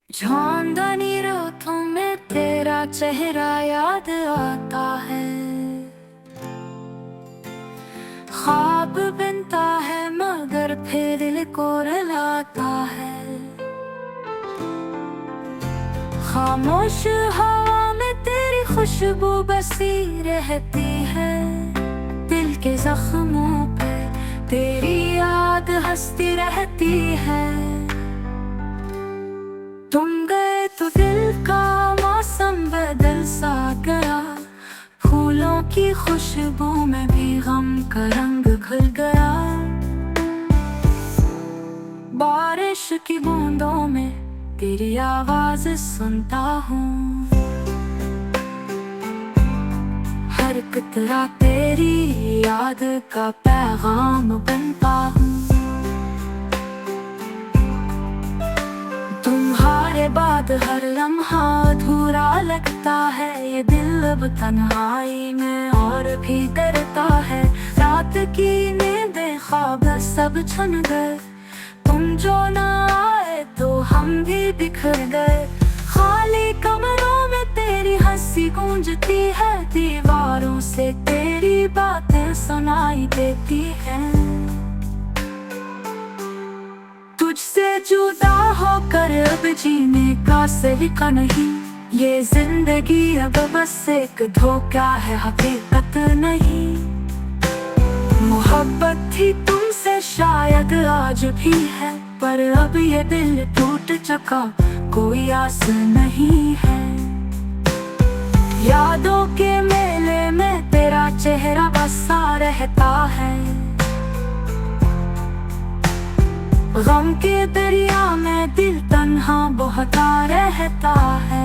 चांदनी रातों में तेरा चेहरा याद आता है। ख्वाब बनता है मगर फिर दिल को रुलाता है। खामोश हवा में तेरी खुशबू बसी रहती है। दिल के जख्मों पे तेरी याद हंसती रहती है। तुम गए तो दिल का मौसम बदल सा गया। फूलों की खुशबू में भी गम का रंग घुल गया। बारिश की बूंदों में तेरी आवाज सुनता हूँ। हर कतरा तेरी याद का पैगाम बनता हूँ। तुम्हारे बाद हर लम्हा अधूरा लगता है। ये दिल अब तन्हाई में और भी डरता है। रात की नींदें ख्वाब सब छन गए। तुम जो ना आए तो हम भी बिखर गए। खाली कमरों में तेरी हंसी गूंजती है। दीवारों से तेरी बातें सुनाई देती हैं। तुझसे जुदा होकर अब जीने का सलीका नहीं। ये जिंदगी अब बस एक धोखा है, हकीकत नहीं। मोहब्बत थी तुमसे शायद आज भी है, पर अब ये दिल टूट चुका, कोई आस नहीं है। यादों के मेले में तेरा चेहरा बसा रहता है। गम के दरिया में दिल तन्हा बहता रहता है।